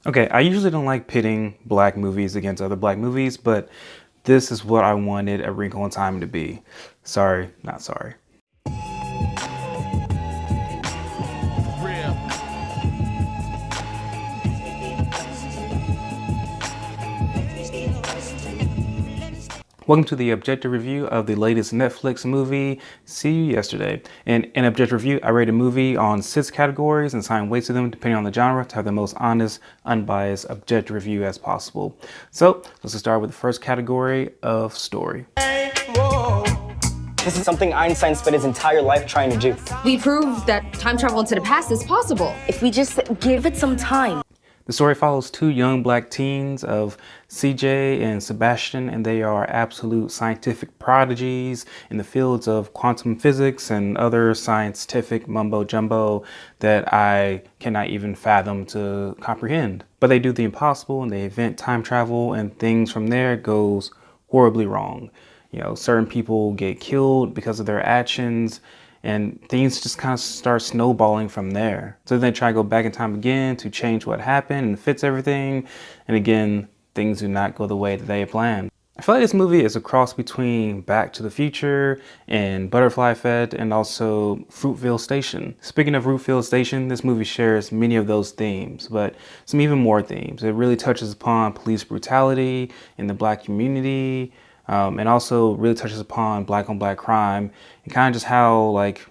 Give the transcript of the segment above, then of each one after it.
Okay, I usually don't like pitting black movies against other black movies, but this is what I wanted A Wrinkle in Time to be. Sorry, not sorry. Welcome to the objective review of the latest Netflix movie, See You Yesterday. In an objective review, I rate a movie on 6 categories and assign weights to them depending on the genre to have the most honest, unbiased, objective review as possible. So let's start with the first category of story. This is something Einstein spent his entire life trying to do. We proved that time travel into the past is possible. If we just give it some time. The story follows 2 young black teens of CJ and Sebastian, and they are absolute scientific prodigies in the fields of quantum physics and other scientific mumbo jumbo that I cannot even fathom to comprehend. But they do the impossible and they invent time travel, and things from there goes horribly wrong. You know, certain people get killed because of their actions, and things just kind of start snowballing from there. So then they try to go back in time again to change what happened and fix everything. And again, things do not go the way that they had planned. I feel like this movie is a cross between Back to the Future and Butterfly Effect and also Fruitvale Station. Speaking of Fruitvale Station, this movie shares many of those themes, but some even more themes. It really touches upon police brutality in the black community, and also really touches upon black on black crime and kind of just how, like,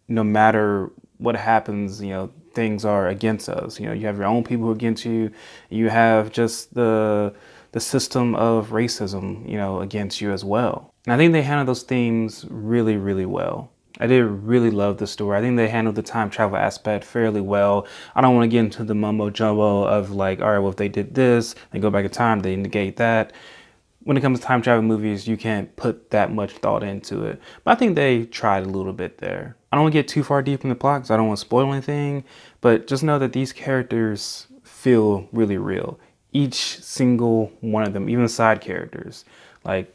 no matter what happens, you know, things are against us. You know, you have your own people who are against you. You have just the system of racism, you know, against you as well. And I think they handle those themes really, really well. I did really love the story. I think they handled the time travel aspect fairly well. I don't want to get into the mumbo jumbo of like, all right, well, if they did this, they go back in time, they negate that. When it comes to time travel movies, you can't put that much thought into it. But I think they tried a little bit there. I don't want to get too far deep in the plot because I don't want to spoil anything, but just know that these characters feel really real. Each single one of them, even side characters. Like,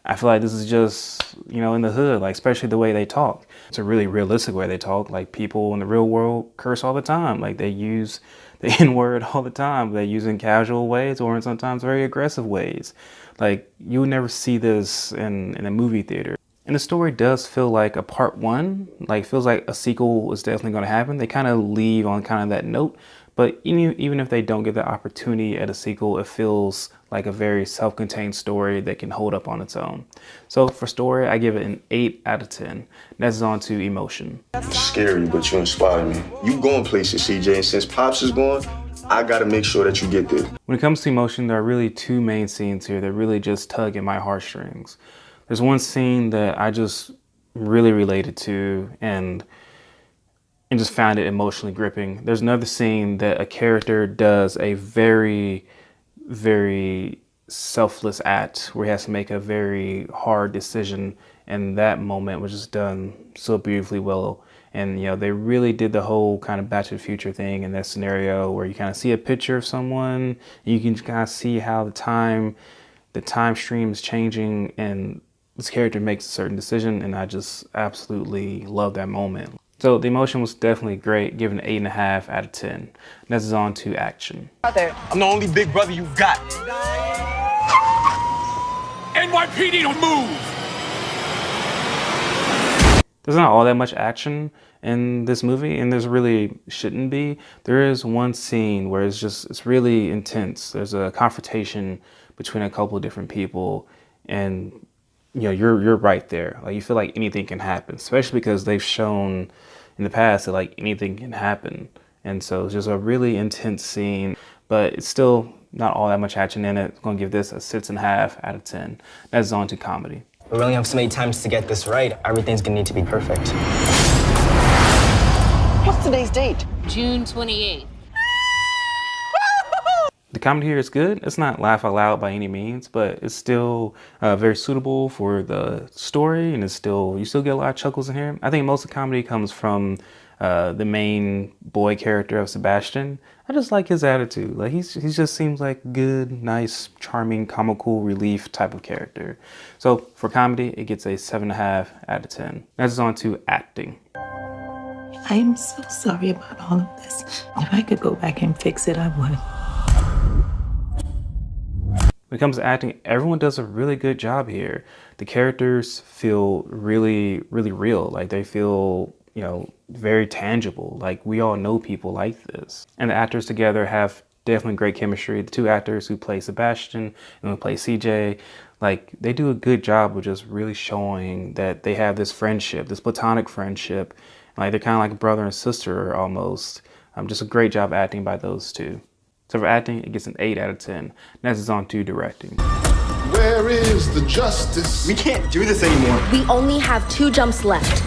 I feel like this is just, you know, in the hood, like, especially the way they talk. It's a really realistic way they talk. Like, people in the real world curse all the time. Like, they use the N-word all the time. They use it in casual ways or in sometimes very aggressive ways. Like, you would never see this in a movie theater. And the story does feel like a part 1. Like, feels like a sequel is definitely going to happen. They kind of leave on kind of that note. But even if they don't get the opportunity at a sequel, it feels like a very self-contained story that can hold up on its own. So for story, I give it an 8 out of 10. Next on to emotion. It's scary, but you inspire me. You going places, CJ, and since Pops is gone, I gotta make sure that you get there. When it comes to emotion, there are really 2 main scenes here that really just tug at my heartstrings. There's one scene that I just really related to and just found it emotionally gripping. There's another scene that a character does a very, very selfless act where he has to make a very hard decision, and that moment was just done so beautifully well. And, you know, they really did the whole kind of Back to the Future thing in that scenario where you kind of see a picture of someone, and you can kind of see how the time stream is changing, and this character makes a certain decision, and I just absolutely love that moment. So the emotion was definitely great, given an 8.5 out of 10. Next is on to action. I'm the only big brother you've got. NYPD, don't move! There's not all that much action in this movie, and there's really shouldn't be. There is one scene where it's really intense. There's a confrontation between a couple of different people, and you know, you're right there. Like, you feel like anything can happen, especially because they've shown in the past that like anything can happen. And so it's just a really intense scene, but it's still not all that much action in it. I'm gonna give this a 6.5 out of 10. That's on to comedy. We only have so many times to get this right. Everything's gonna need to be perfect. What's today's date? June 28th. The comedy here is good. It's not laugh out loud by any means, but it's still very suitable for the story, and you still get a lot of chuckles in here. I think most of the comedy comes from the main boy character of Sebastian. I just like his attitude. Like, he just seems like good, nice, charming, comical relief type of character. So for comedy, it gets a 7.5 out of 10. Next is on to acting. If I am so sorry about all of this. If I could go back and fix it, I would. When it comes to acting, everyone does a really good job here. The characters feel really, really real. Like they feel, you know, very tangible. Like we all know people like this. And the actors together have definitely great chemistry. The two actors who play Sebastian and who play CJ, like they do a good job of just really showing that they have this friendship, this platonic friendship. Like they're kind of like brother and sister almost. Just a great job acting by those two. So for acting, it gets an 8 out of 10. Next is on to directing. Where is the justice? We can't do this anymore. We only have 2 jumps left.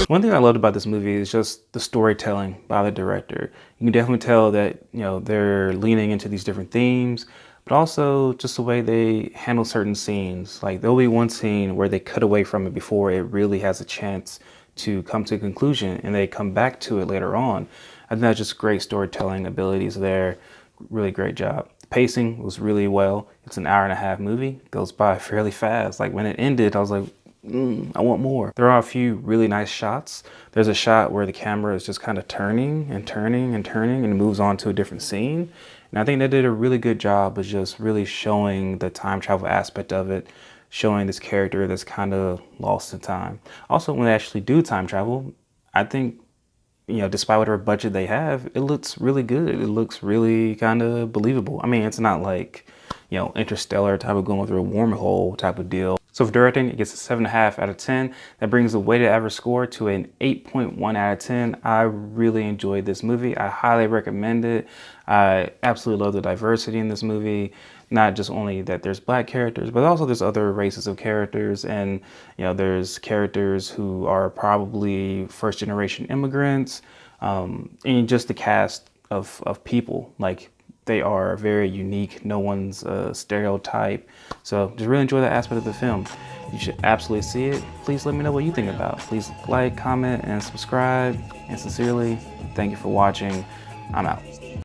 One thing I loved about this movie is just the storytelling by the director. You can definitely tell that, you know, they're leaning into these different themes, but also just the way they handle certain scenes. Like there'll be one scene where they cut away from it before it really has a chance to come to a conclusion, and they come back to it later on. I think that's just great storytelling abilities there. Really great job. The pacing was really well. It's an 1.5-hour movie. It goes by fairly fast. Like when it ended, I was like, I want more. There are a few really nice shots. There's a shot where the camera is just kind of turning and turning and turning and moves on to a different scene. And I think they did a really good job of just really showing the time travel aspect of it, showing this character that's kind of lost in time. Also, when they actually do time travel, I think, you know, despite whatever budget they have, it looks really good. It looks really kind of believable. I mean, it's not like, you know, Interstellar type of going through a wormhole type of deal. So for directing, it gets a 7.5 out of 10. That brings the weighted average score to an 8.1 out of 10. I really enjoyed this movie. I highly recommend it. I absolutely love the diversity in this movie. Not just only that there's black characters, but also there's other races of characters. And, you know, there's characters who are probably first generation immigrants. And just the cast of people, like they are very unique. No one's a stereotype. So just really enjoy that aspect of the film. You should absolutely see it. Please let me know what you think about it. Please like, comment, and subscribe. And sincerely, thank you for watching. I'm out.